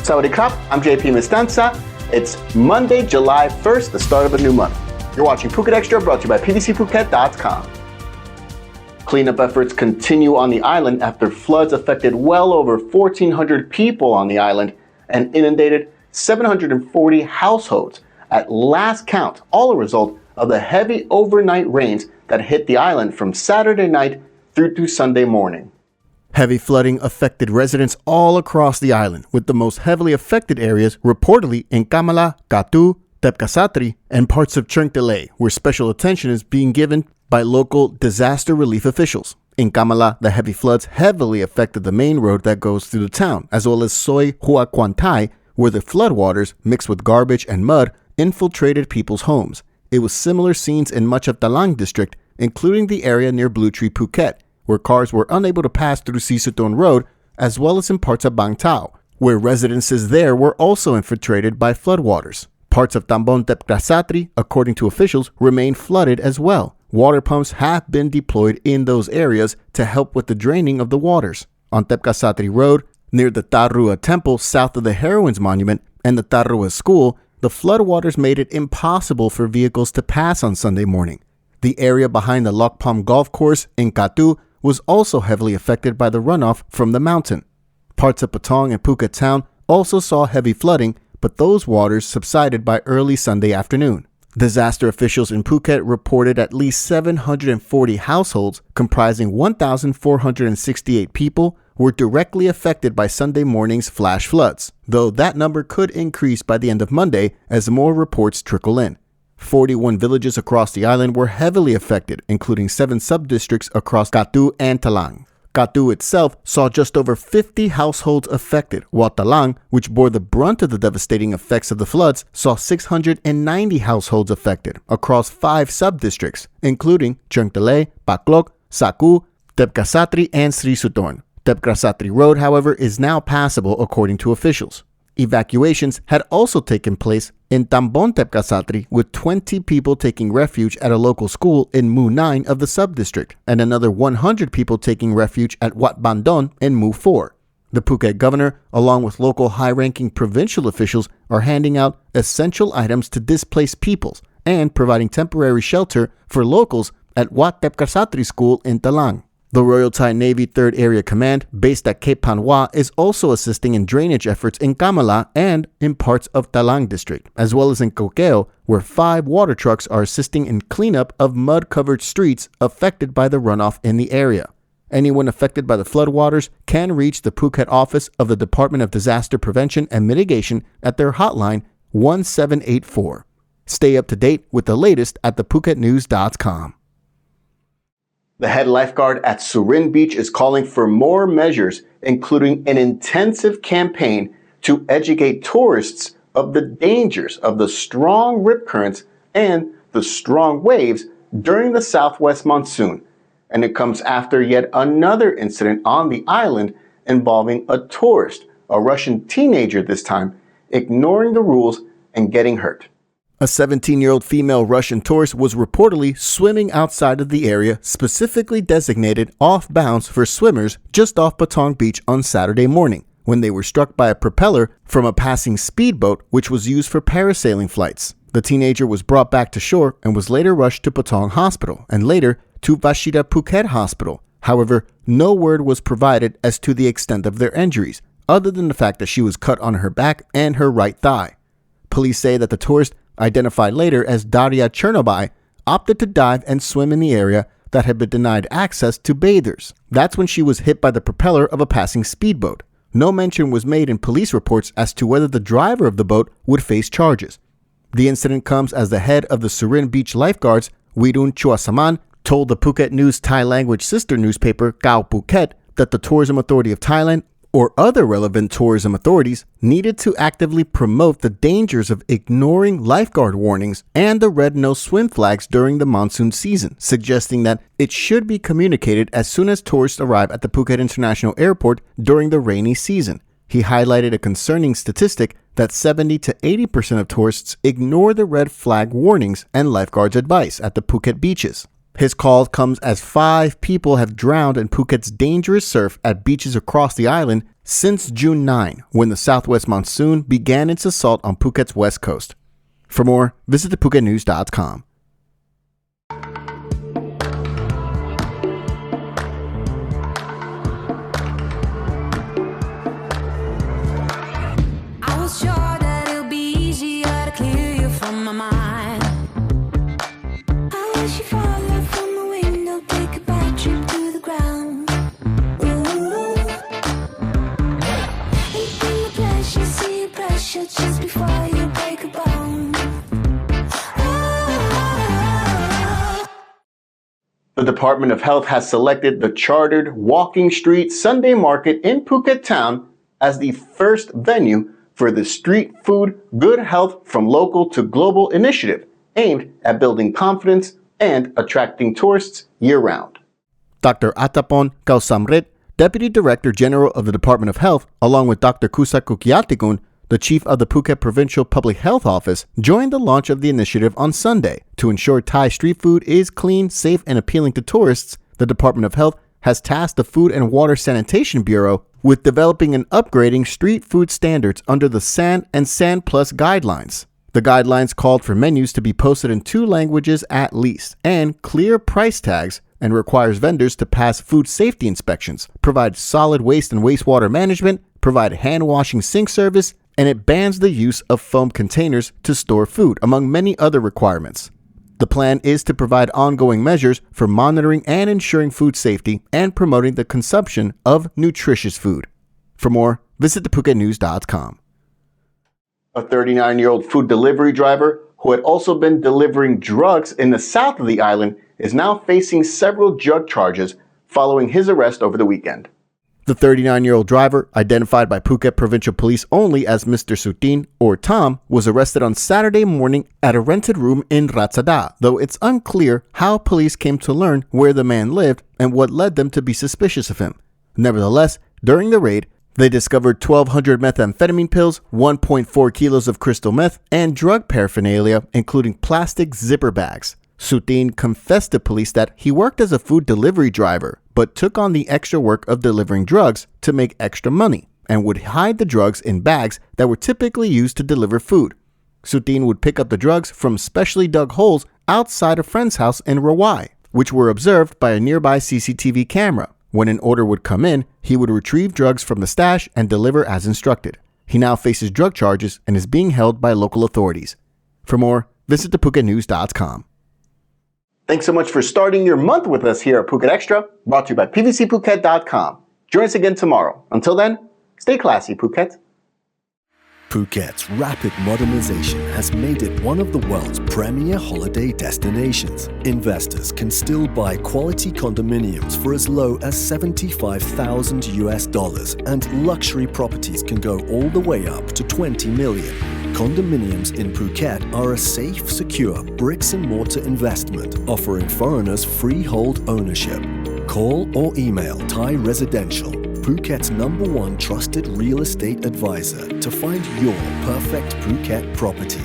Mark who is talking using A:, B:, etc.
A: Sawadee krap, I'm JP Mestanza. It's Monday, July 1st, the start of a new month. You're watching Phuket Extra, brought to you by pdcphuket.com. Cleanup efforts continue on the island after floods affected well over 1,400 people on the island and inundated 740 households. At last count, all a result of the heavy overnight rains that hit the island from Saturday night through to Sunday morning.
B: Heavy flooding affected residents all across the island, with the most heavily affected areas reportedly in Kamala, Katu, Tepkasatri, and parts of Chungtele, where special attention is being given by local disaster relief officials. In Kamala, the heavy floods heavily affected the main road that goes through the town, as well as Soi Huaquantai, where the floodwaters, mixed with garbage and mud, infiltrated people's homes. It was similar scenes in much of Talang district, including the area near Blue Tree Phuket, where cars were unable to pass through Sisuton Road, as well as in parts of Bang Tao, where residences there were also infiltrated by floodwaters. Parts of Tambon Tepkasatri, according to officials, remain flooded as well. Water pumps have been deployed in those areas to help with the draining of the waters. On Tepkasatri Road, near the Tarrua Temple south of the Heroines Monument and the Tarrua School, the floodwaters made it impossible for vehicles to pass on Sunday morning. The area behind the Lokpam Golf Course in Katu was also heavily affected by the runoff from the mountain. Parts of Patong and Phuket Town also saw heavy flooding, but those waters subsided by early Sunday afternoon. Disaster officials in Phuket reported at least 740 households, comprising 1,468 people, were directly affected by Sunday morning's flash floods, though that number could increase by the end of Monday as more reports trickle in. 41 villages across the island were heavily affected, including 7 sub-districts across Katu and Talang. Katu itself saw just over 50 households affected, while Talang, which bore the brunt of the devastating effects of the floods, saw 690 households affected across 5 sub-districts, including Chungtele, Baklok, Saku, Tepkasatri, and Sri Sutorn. Tepkasatri Road, however, is now passable according to officials. Evacuations had also taken place in Tambon Tepkasatri, with 20 people taking refuge at a local school in Mu 9 of the sub-district, and another 100 people taking refuge at Wat Bandon in Mu 4. The Phuket governor, along with local high-ranking provincial officials, are handing out essential items to displaced peoples and providing temporary shelter for locals at Wat Tepkasatri School in Talang. The Royal Thai Navy 3rd Area Command, based at Cape Panwa, is also assisting in drainage efforts in Kamala and in parts of Talang district, as well as in Kokeo, where 5 water trucks are assisting in cleanup of mud-covered streets affected by the runoff in the area. Anyone affected by the floodwaters can reach the Phuket office of the Department of Disaster Prevention and Mitigation at their hotline 1784. Stay up to date with the latest at thephuketnews.com.
A: The head lifeguard at Surin Beach is calling for more measures, including an intensive campaign to educate tourists of the dangers of the strong rip currents and the strong waves during the southwest monsoon. And it comes after yet another incident on the island involving a tourist, a Russian teenager this time, ignoring the rules and getting hurt.
B: A 17-year-old female Russian tourist was reportedly swimming outside of the area specifically designated off bounds for swimmers just off Patong Beach on Saturday morning, when they were struck by a propeller from a passing speedboat which was used for parasailing flights. The teenager was brought back to shore and was later rushed to Patong Hospital and later to Vashida Phuket Hospital. However, no word was provided as to the extent of their injuries, other than the fact that she was cut on her back and her right thigh. Police say that the tourist, identified later as Daria Chernobyl, opted to dive and swim in the area that had been denied access to bathers. That's when she was hit by the propeller of a passing speedboat. No mention was made in police reports as to whether the driver of the boat would face charges. The incident comes as the head of the Surin Beach Lifeguards, Wirun Chuasaman, told the Phuket News Thai language sister newspaper Kao Phuket that the Tourism Authority of Thailand or other relevant tourism authorities needed to actively promote the dangers of ignoring lifeguard warnings and the red no swim flags during the monsoon season, suggesting that it should be communicated as soon as tourists arrive at the Phuket International Airport during the rainy season. He highlighted a concerning statistic that 70 to 80% of tourists ignore the red flag warnings and lifeguards' advice at the Phuket beaches. His call comes as 5 people have drowned in Phuket's dangerous surf at beaches across the island since June 9, when the southwest monsoon began its assault on Phuket's west coast. For more, visit thephukenews.com.
C: I was sure that it'll be easier to clear you from my mind. I wish you fall out from the window, take a bad trip to the ground. Ooh. Ain't been the pleasure, see your pressure just before you break a bone.
A: The Department of Health has selected the chartered Walking Street Sunday Market in Phuket Town as the first venue for the Street Food Good Health from Local to Global initiative aimed at building confidence and attracting tourists year-round.
B: Dr. Atapon Kausamrit, Deputy Director General of the Department of Health, along with Dr. Kusakukiatikun, the Chief of the Phuket Provincial Public Health Office, joined the launch of the initiative on Sunday. To ensure Thai street food is clean, safe, and appealing to tourists, the Department of Health has tasked the Food and Water Sanitation Bureau with developing and upgrading street food standards under the SAN and SAN Plus guidelines. The guidelines called for menus to be posted in 2 languages at least, and clear price tags, and requires vendors to pass food safety inspections, provide solid waste and wastewater management, provide hand-washing sink service, and it bans the use of foam containers to store food, among many other requirements. The plan is to provide ongoing measures for monitoring and ensuring food safety and promoting the consumption of nutritious food. For more, visit thephukenews.com.
A: A 39-year-old food delivery driver who had also been delivering drugs in the south of the island is now facing several drug charges following his arrest over the weekend.
B: The 39-year-old driver, identified by Phuket Provincial Police only as Mr. Sutin, or Tom, was arrested on Saturday morning at a rented room in Ratsada, though it's unclear how police came to learn where the man lived and what led them to be suspicious of him. Nevertheless, during the raid, they discovered 1,200 methamphetamine pills, 1.4 kilos of crystal meth, and drug paraphernalia, including plastic zipper bags. Sutin confessed to police that he worked as a food delivery driver, but took on the extra work of delivering drugs to make extra money, and would hide the drugs in bags that were typically used to deliver food. Sutin would pick up the drugs from specially dug holes outside a friend's house in Rawai, which were observed by a nearby CCTV camera. When an order would come in, he would retrieve drugs from the stash and deliver as instructed. He now faces drug charges and is being held by local authorities. For more, visit thephukenews.com.
A: Thanks so much for starting your month with us here at Phuket Extra, brought to you by pvcphuket.com. Join us again tomorrow. Until then, stay classy, Phuket.
D: Phuket's rapid modernization has made it one of the world's premier holiday destinations. Investors can still buy quality condominiums for as low as $75,000, and luxury properties can go all the way up to $20 million. Condominiums in Phuket are a safe, secure bricks-and-mortar investment offering foreigners freehold ownership. Call or email Thai Residential, Phuket's #1 trusted real estate advisor, to find your perfect Phuket property.